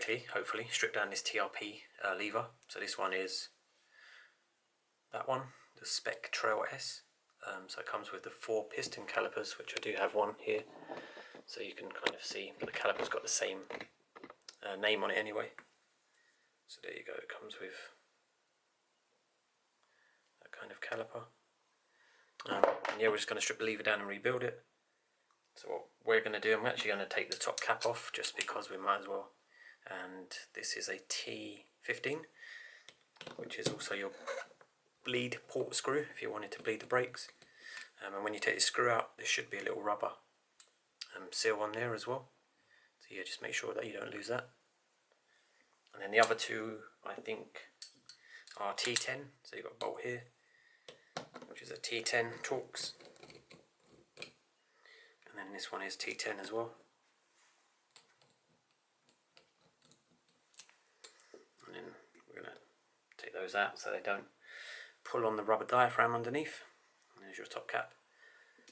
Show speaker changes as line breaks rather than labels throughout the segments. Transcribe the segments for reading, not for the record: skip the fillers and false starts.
actually, hopefully, strip down this TRP lever. So this one is that one, the SPEC Trail S. So it comes with the 4 piston calipers, which I do have one here, so you can kind of see, but the caliper's got the same name on it anyway. So there you go, it comes with that kind of caliper. And yeah, we're just going to strip the lever down and rebuild it. So what we're going to do, I'm actually going to take the top cap off just because we might as well. And this is a T15, which is also your bleed port screw if you wanted to bleed the brakes. And when you take the screw out, there should be a little rubber seal on there as well. So yeah, just make sure that you don't lose that. And then the other two, I think, are T10. So you've got a bolt here, which is a T10 Torx. And then this one is T10 as well. And then we're going to take those out so they don't pull on the rubber diaphragm underneath. And there's your top cap.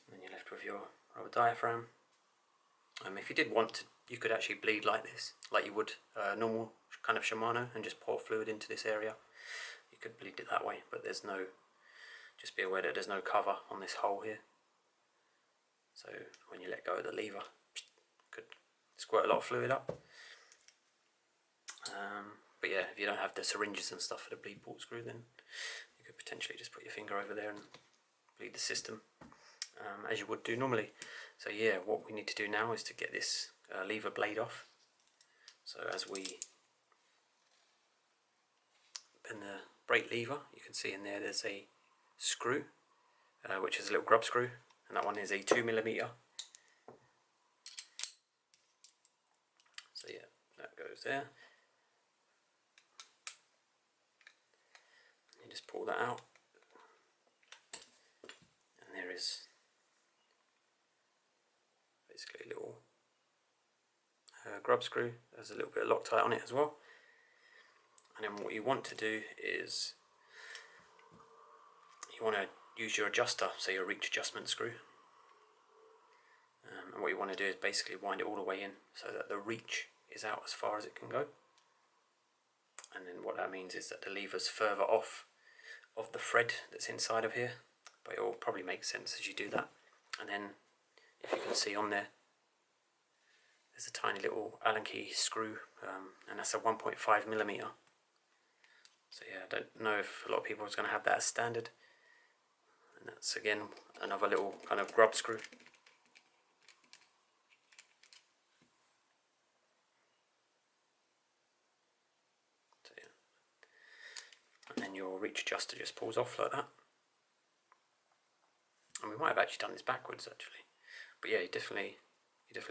And then you're left with your rubber diaphragm. If you did want to, you could actually bleed like this, like you would normal kind of Shimano, and just pour fluid into this area. You could bleed it that way, but there's no, just be aware that there's no cover on this hole here. So when you let go of the lever, it could squirt a lot of fluid up. But yeah, if you don't have the syringes and stuff for the bleed port screw, then you could potentially just put your finger over there and bleed the system, as you would do normally. So yeah, what we need to do now is to get this lever blade off. So as we open the brake lever, you can see in there's a screw, which is a little grub screw, and that one is a 2mm. So yeah, that goes there. You just pull that out, and there is basically a little grub screw. There's a little bit of Loctite on it as well. And then what you want to do is you want to use your adjuster, so your reach adjustment screw. And what you want to do is basically wind it all the way in so that the reach is out as far as it can go. And then what that means is that the lever's further off of the thread that's inside of here, but it will probably make sense as you do that. And then if you can see on there, there's a tiny little Allen key screw, and that's a 1.5mm. So yeah, I don't know if a lot of people are going to have that as standard. And that's again another little kind of grub screw. So yeah. And then your reach adjuster just pulls off like that. And we might have actually done this backwards actually, but yeah, you definitely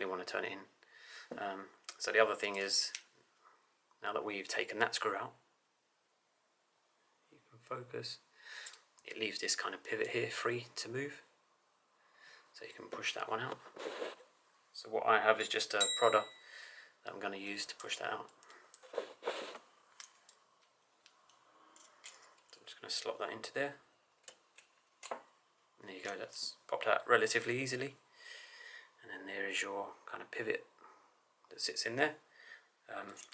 want to turn it in. So the other thing is, now that we've taken that screw out, you can focus, it leaves this kind of pivot here free to move, so you can push that one out. So what I have is just a prodder that I'm going to use to push that out. So I'm just going to slot that into there, and there you go, that's popped out relatively easily. And then there is your kind of pivot that sits in there.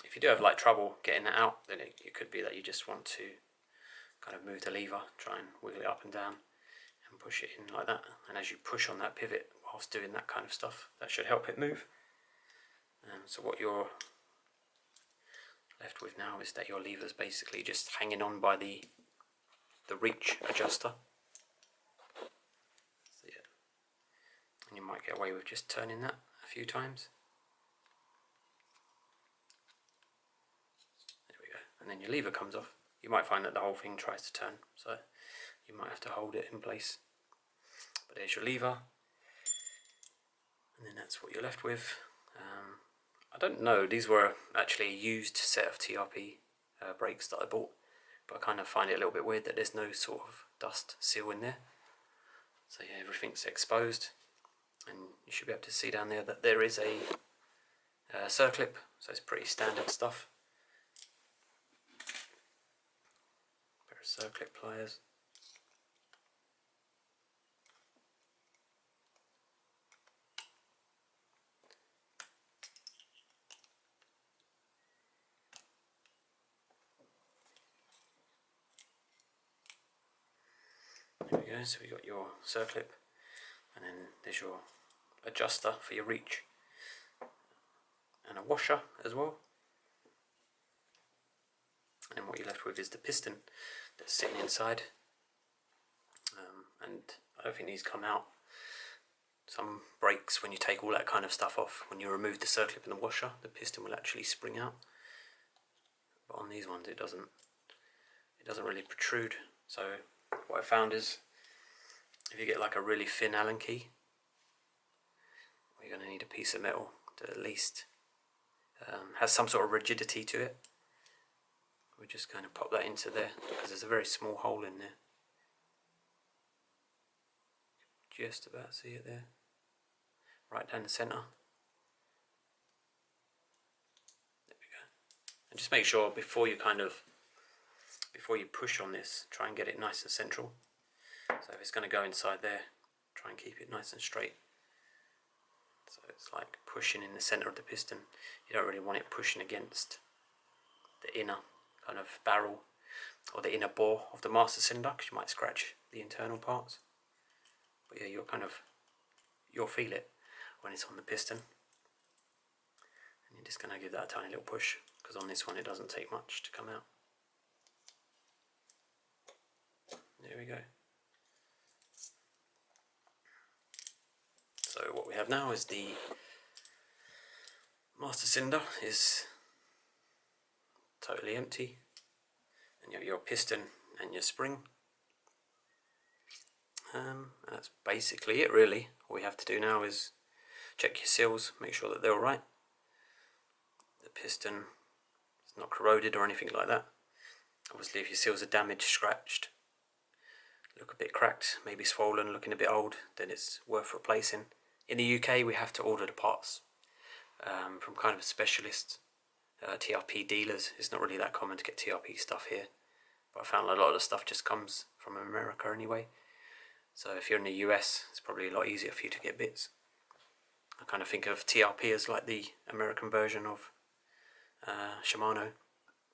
If you do have like trouble getting that out, then it could be that you just want to kind of move the lever, try and wiggle it up and down and push it in like that. And as you push on that pivot whilst doing that kind of stuff, that should help it move. So what you're left with now is that your lever's basically just hanging on by the reach adjuster. So yeah, and you might get away with just turning that a few times. There we go. And then your lever comes off. You might find that the whole thing tries to turn, so you might have to hold it in place. But there's your lever, and then that's what you're left with. I don't know, these were actually a used set of TRP brakes that I bought, but I kind of find it a little bit weird that there's no sort of dust seal in there. So yeah, everything's exposed, and you should be able to see down there that there is a circlip, so it's pretty standard stuff. A pair of circlip pliers. go, so we got your circlip, and then there's your adjuster for your reach, and a washer as well. And then what you're left with is the piston that's sitting inside. And I don't think these come out. Some breaks when you take all that kind of stuff off. When you remove the circlip and the washer, the piston will actually spring out. But on these ones, it doesn't really protrude. So what I found is, if you get like a really thin Allen key, you're going to need a piece of metal that at least has some sort of rigidity to it. We're just going to pop that into there because there's a very small hole in there. Just about see it there, right down the centre. There we go. And just make sure before you push on this, try and get it nice and central. So if it's going to go inside there, try and keep it nice and straight. So it's like pushing in the centre of the piston. You don't really want it pushing against the inner kind of barrel or the inner bore of the master cylinder, because you might scratch the internal parts. But yeah, you'll feel it when it's on the piston. And you're just going to give that a tiny little push, because on this one it doesn't take much to come out. There we go. So what we have now is the master cylinder is totally empty, and you have your piston and your spring. And that's basically it really. All we have to do now is check your seals, make sure that they're alright. The piston is not corroded or anything like that. Obviously if your seals are damaged, scratched, look a bit cracked, maybe swollen, looking a bit old, then it's worth replacing. In the UK we have to order the parts from kind of specialist TRP dealers. It's not really that common to get TRP stuff here, but I found a lot of the stuff just comes from America anyway. So if you're in the US, it's probably a lot easier for you to get bits. I kind of think of TRP as like the American version of Shimano.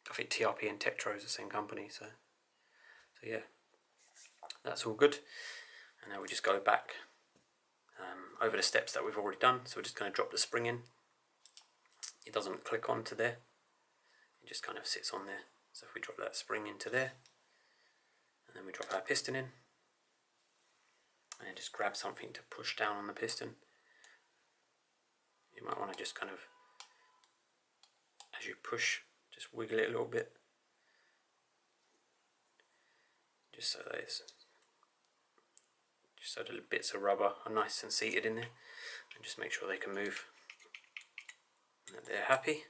I think TRP and Tektro is the same company, so yeah, that's all good. And now we just go back over the steps that we've already done. So we're just going to drop the spring in. It doesn't click onto there, it just kind of sits on there. So if we drop that spring into there, and then we drop our piston in, and just grab something to push down on the piston. You might want to just kind of, as you push, just wiggle it a little bit, just so the bits of rubber are nice and seated in there, and just make sure they can move and that they're happy.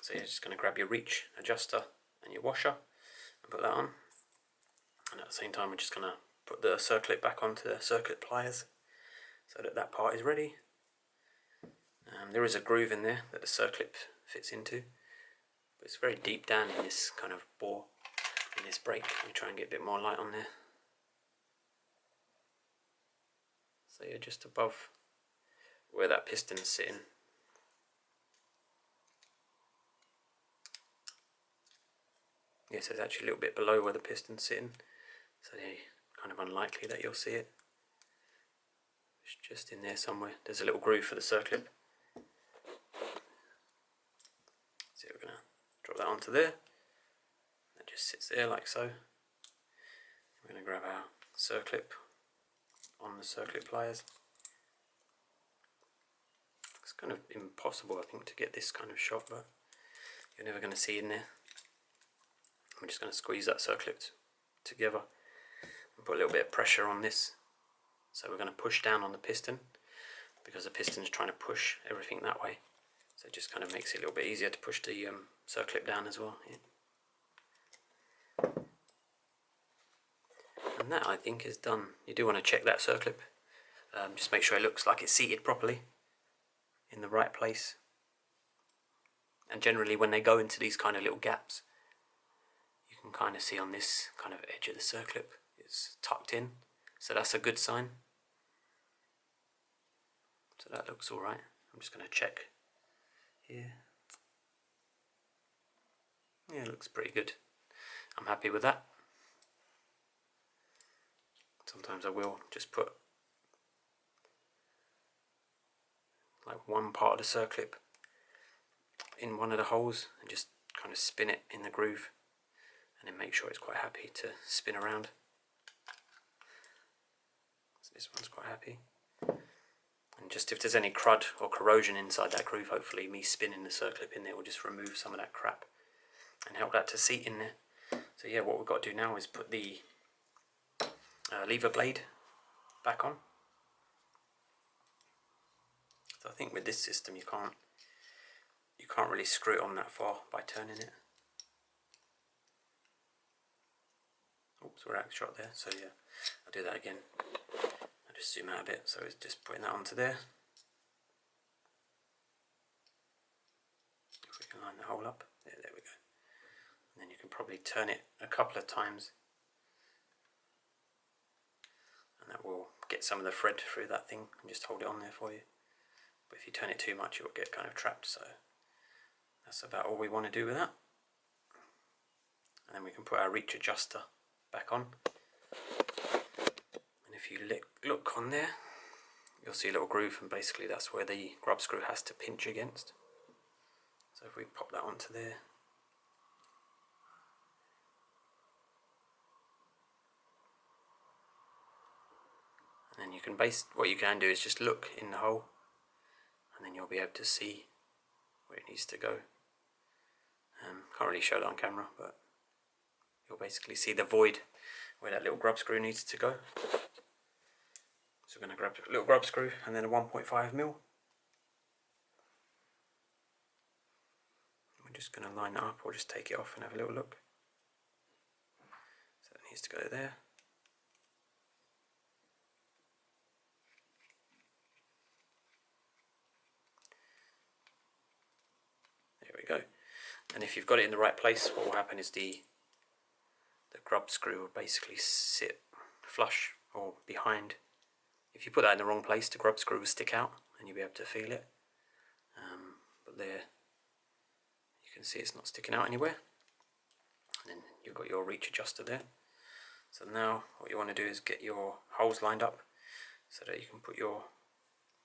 So you're just going to grab your reach adjuster and your washer and put that on, and at the same time we're just going to put the circlip back onto the circlip pliers so that that part is ready. There is a groove in there that the circlip fits into, but it's very deep down in this kind of bore, in this brake. Let me try and get a bit more light on there. So you're just above where that piston is sitting. Yes, it's actually a little bit below where the piston's sitting, so it's kind of unlikely that you'll see it. It's just in there somewhere. There's a little groove for the circlip. So we're going to drop that onto there. That just sits there like so. We're going to grab our circlip on the circlip pliers. It's kind of impossible, I think, to get this kind of shot, but you're never going to see in there. I'm just going to squeeze that circlip together and put a little bit of pressure on this. So we're going to push down on the piston, because the piston is trying to push everything that way. So it just kind of makes it a little bit easier to push the circlip down as well. Yeah. And that, I think, is done. You do want to check that circlip. Just make sure it looks like it's seated properly in the right place. And generally when they go into these kind of little gaps, you can kind of see on this kind of edge of the circlip it's tucked in, so that's a good sign. So that looks alright. I'm just going to check here. Yeah, it looks pretty good. I'm happy with that. Sometimes I will just put like one part of the circlip in one of the holes and just kind of spin it in the groove, and then make sure it's quite happy to spin around. So this one's quite happy. And just if there's any crud or corrosion inside that groove, hopefully me spinning the circlip in there will just remove some of that crap and help that to seat in there. So yeah, what we've got to do now is put the lever blade back on. So I think with this system you can't really screw it on that far by turning it. Oops, we're out of shot there, so yeah, I'll do that again. I'll just zoom out a bit, so it's just putting that onto there. If we can line the hole up, there we go. And then you can probably turn it a couple of times, and that will get some of the thread through that thing and just hold it on there for you. But if you turn it too much, it will get kind of trapped, so that's about all we want to do with that. And then we can put our reach adjuster back on. And if you look on there, you'll see a little groove, and basically that's where the grub screw has to pinch against. So if we pop that onto there, and then you can what you can do is just look in the hole, and then you'll be able to see where it needs to go. Can't really show that on camera, but you'll basically see the void where that little grub screw needs to go. So we're going to grab a little grub screw and then a 1.5mm. We're just going to line that up, or just take it off and have a little look. So it needs to go there. There we go. And if you've got it in the right place, what will happen is the grub screw will basically sit flush or behind. If you put that in the wrong place, the grub screw will stick out and you'll be able to feel it. But there, you can see it's not sticking out anywhere. And then you've got your reach adjuster there. So now what you want to do is get your holes lined up so that you can put your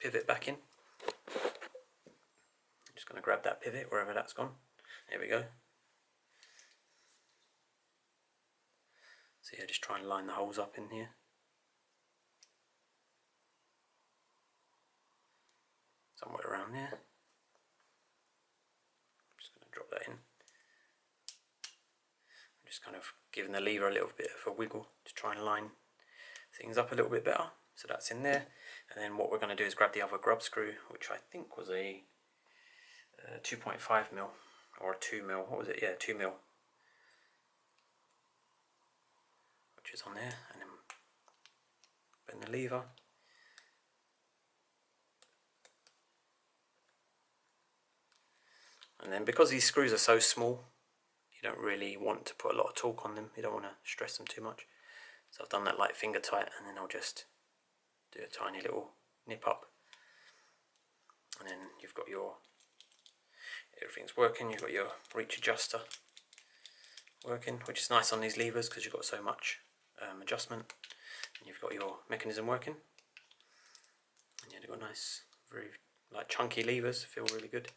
pivot back in. I'm just going to grab that pivot wherever that's gone. There we go. So yeah, just try and line the holes up in here. Somewhere around there. I'm just going to drop that in. I'm just kind of giving the lever a little bit of a wiggle to try and line things up a little bit better. So that's in there. And then what we're going to do is grab the other grub screw, which I think was a 2.5mm or a 2mm. What was it? Yeah, 2mm. Which is on there, and then bend the lever. And then because these screws are so small, you don't really want to put a lot of torque on them. You don't want to stress them too much. So I've done that like finger tight, and then I'll just do a tiny little nip up. And then you've got everything's working. You've got your reach adjuster working, which is nice on these levers because you've got so much adjustment. And you've got your mechanism working. And yeah, they've got nice, very like chunky levers, feel really good.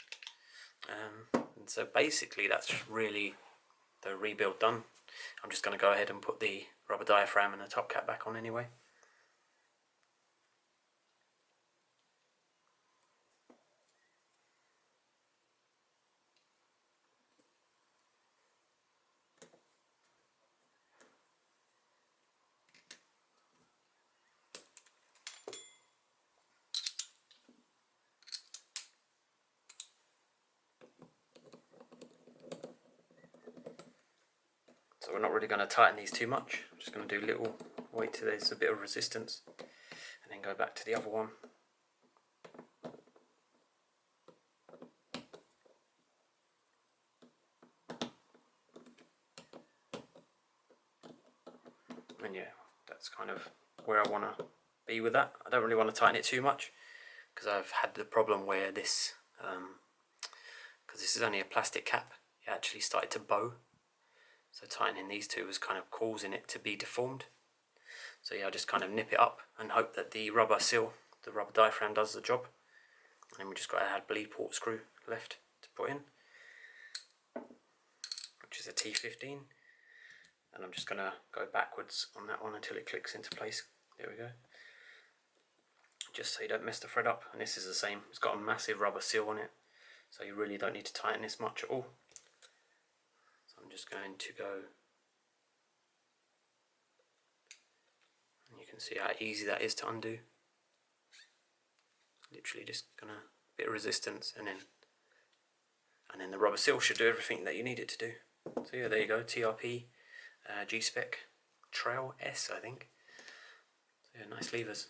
And so basically that's really the rebuild done. I'm just going to go ahead and put the rubber diaphragm and the top cap back on anyway. So we're not really going to tighten these too much. I'm just going to do little, wait till there's a bit of resistance, and then go back to the other one. And yeah, that's kind of where I want to be with that. I don't really want to tighten it too much because I've had the problem where this, because this is only a plastic cap, it actually started to bow. So tightening these two was kind of causing it to be deformed. So yeah, I just kind of nip it up and hope that the rubber seal, the rubber diaphragm does the job. And then we just got to add bleed port screw left to put in, which is a T15. And I'm just going to go backwards on that one until it clicks into place. There we go. Just so you don't mess the thread up. And this is the same. It's got a massive rubber seal on it, so you really don't need to tighten this much at all. So I'm just going to go, and you can see how easy that is to undo. Literally just gonna bit of resistance, and then the rubber seal should do everything that you need it to do. So yeah, there you go, TRP, SPEC Trail S, I think. So yeah, nice levers.